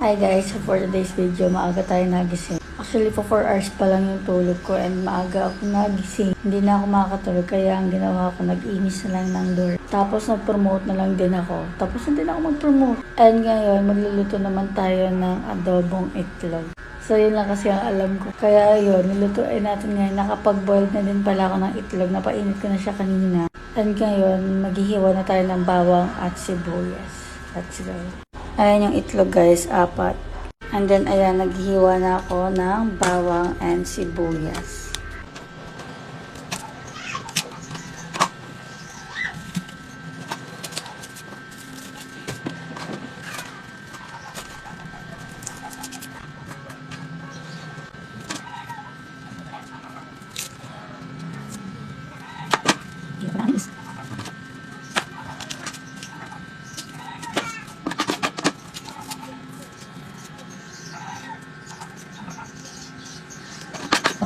Hi guys, so for today's video, maaga tayo nagising. Actually, po 4 hours pa lang yung tulog ko and maaga ako nagising. Hindi na ako makakatulog kaya ang ginawa ko, nag-inis na lang ng door. Tapos nag-promote na lang din ako. Tapos hindi na ako mag-promote. And ngayon, magluluto naman tayo ng adobong itlog. So yun lang kasi ang alam ko. Kaya yun, nilutuin natin ngayon. Nakapag-boil na din pala ako ng itlog. Napainit ko na siya kanina. And ngayon, maghihiwa na tayo ng bawang at sibuyas. Let's go. Ayan yung itlog guys, 4. And then ayan, naghihiwa na ako ng bawang and sibuyas.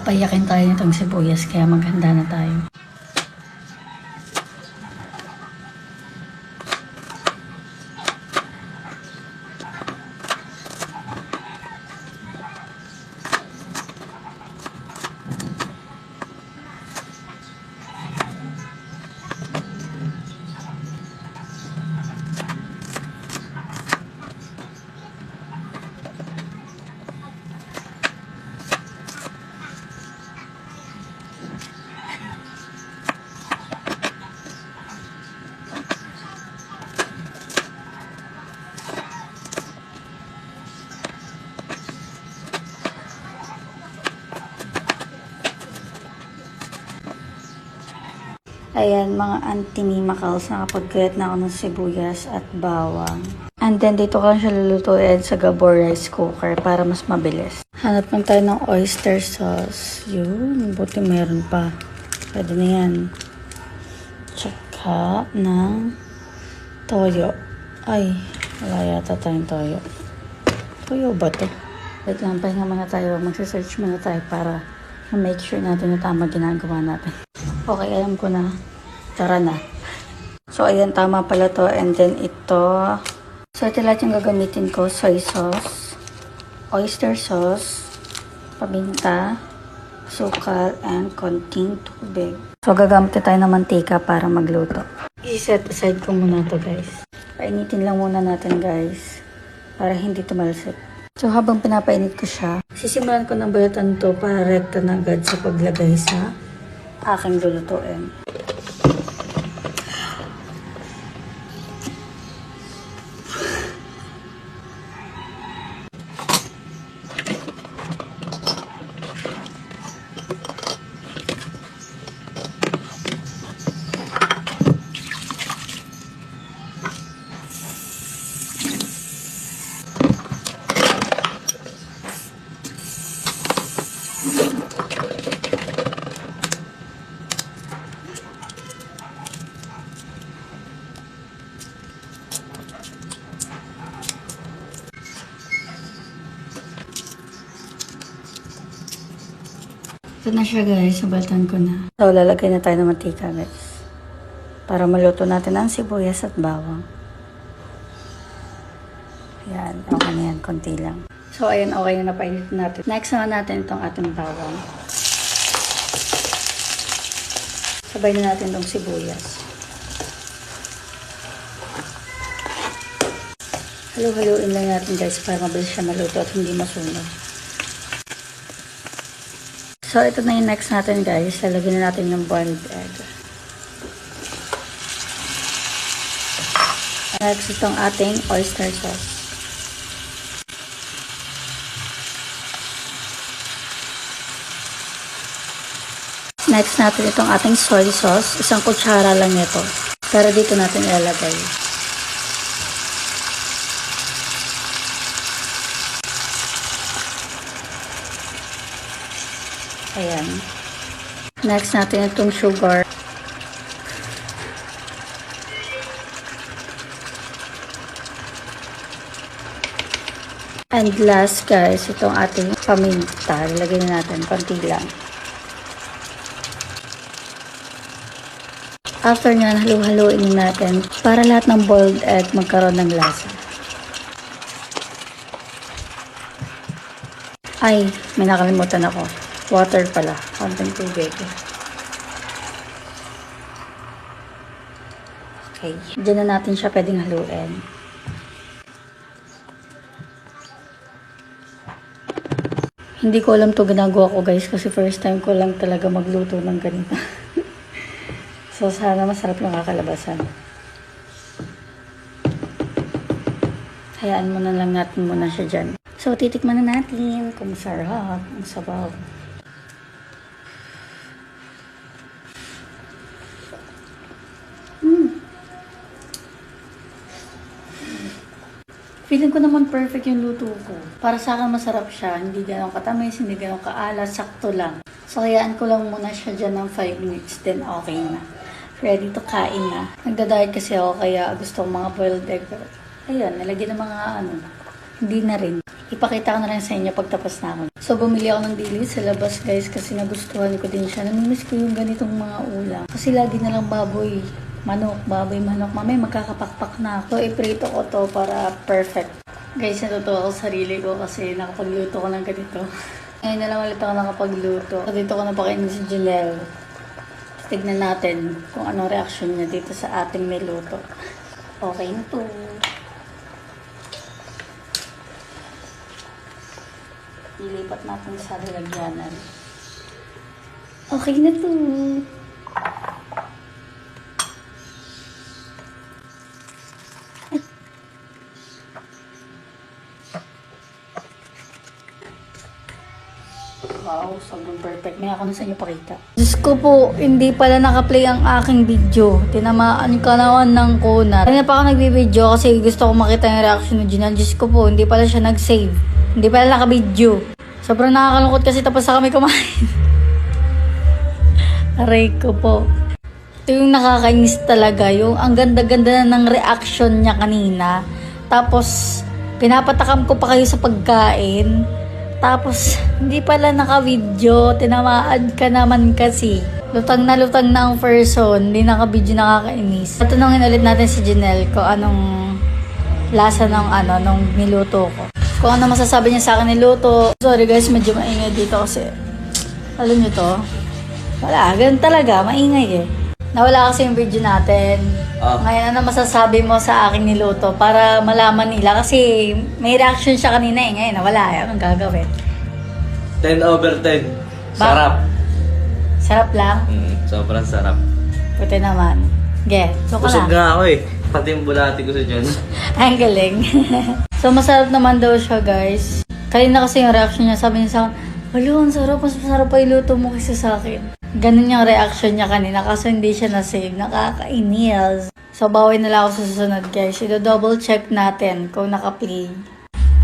Papayakin tayo nitong sibuyas kaya maghanda na tayo. Ayan, mga anti-mimacals, nakapag-create na ako ng sibuyas at bawang. And then, dito ko lang siya lulutuin sa Gabor rice cooker para mas mabilis. Hanap lang tayo ng oyster sauce. Yun, buti meron pa. Pwede na yan. Tsaka ng toyo. Ay, wala yata tayong toyo. Toyo ba to? Wait lang, pahinga muna tayo. Magsa-search muna tayo para make sure natin na tama ginagawa natin. Okay, alam ko na. Tara na. So, ayan, tama pala to. And then, ito. So, ito lahat yung gagamitin ko. Soy sauce, oyster sauce, paminta, sukal, and konting tubig. So, gagamit tayo ng mantika para magluto. I-set aside ko muna to guys. Painitin lang muna natin, guys. Para hindi tumalsik. So, habang pinapainit ko siya, sisimulan ko ng bulatan to para rekta na agad sa paglagay sa aking lulutuin. Ito na siya guys, nabaltan ko na. So, lalagay na tayo ng mantika guys. Para maluto natin ang sibuyas at bawang. Ayan, okay na yan, konti lang. So, ayan, okay na napainit natin. Next naman natin itong ating bawang. Sabay na natin itong sibuyas. Halu-haluin lang natin guys para mabilis siya maluto at hindi masunog. So, ito na yung next natin guys. Lalagyan na natin yung boiled egg. Next, itong ating oyster sauce. Next natin itong ating soy sauce. 1 kutsara lang ito. Pero dito natin ilalagay. Ayan. Next natin itong sugar. And last guys, itong ating paminta. Lagyan na natin, konti lang. After nyan, halu-haluin natin para lahat ng boiled egg magkaroon ng lasa. Ay, may nakalimutan ako. Water pala. Konting tubig. Okay. Diyan na natin siya pwedeng haluin. Hindi ko alam to ginagawa ko guys kasi first time ko lang talaga magluto ng ganito. So sana masarap yung kakalabasan. Hayaan muna lang natin muna siya dyan. So titikman na natin kung sarap, ang sabaw. Feeling ko naman perfect yung luto ko. Para sa akin masarap siya. Hindi ganun katamis, hindi ganun kaalat, sakto lang. So hayaan ko lang muna siya dyan ng 5 minutes, then okay na. Ready to kain na. Nagda-diet kasi ako kaya gusto kong mga boiled egg. Ayun, nalagyan ng mga hindi na rin. Ipakita ko na lang sa inyo pagtapos na ako. So bumili ako ng dili sa labas guys kasi nagustuhan ko din siya. Namimiss ko yung ganitong mga ulam. Kasi lagi na lang baboy. Manok, baboy, manok. Mamay, magkakapakpak na ako. Iprito ko to para perfect. Guys, natutuwa ako sa sarili ko kasi nakapagluto ko ng ganito. Ngayon na lang ulit ako nakapagluto. So, dito ko napakainin si Janelle. Tignan natin kung anong reaction niya dito sa ating niluto. Okay na to. Ilipat natin sa lalagyanan. Okay na to. Wow, sobrang perfect. May ako na sa inyo pakita. Diyos ko po, hindi pala nakaplay ang aking video. Tinamaan ka naman ng kunat. Kaya pa ako nagbibideo kasi gusto ko makita yung reaction ni Gina. Diyos ko po, hindi pala siya nag-save. Hindi pala naka-video. Sobrang nakakalungkot kasi tapos na kami kumain. Aray ko po. Ito yung nakakainis talaga. Yung ang ganda-ganda na ng reaction niya kanina. Tapos, pinapatakam ko pa kayo sa pagkain. Tapos, hindi pala naka-video. Tinamaan ka naman kasi. Lutang na ang person. Hindi naka-video, nakakainis. Tatanungin ulit natin si Janelle kung anong lasa nung niluto ko. Kung ano masasabi niya sa akin niluto. Sorry guys, medyo maingay dito kasi alam niyo to? Wala, ganun talaga. Maingay eh. Nawala kasi yung video natin. Ngayon, ano masasabi mo sa aking niluto para malaman nila? Kasi may reaction siya kanina eh. Ngayon, nawala. Anong gagawin? 10/10. Sarap. Sarap lang? Sobrang sarap. Puti naman. So ka Busog lang. nga ako eh. Pati yung bulati ko sa dyan. Ay, ang galing. So, masarap naman daw siya, guys. Kanina kasi yung reaction niya, sabi niya sa akin, wala, ang sarap. Mas masarap pa yung luto mo kasi sa akin. Ganun yung reaction niya kanina kasi hindi siya na-save. Nakakainis. So, bawin na lang ako sa susunod, guys. I-double check natin kung naka-play.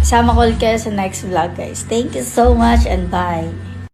Isama ko ulit kayo sa next vlog, guys. Thank you so much and bye.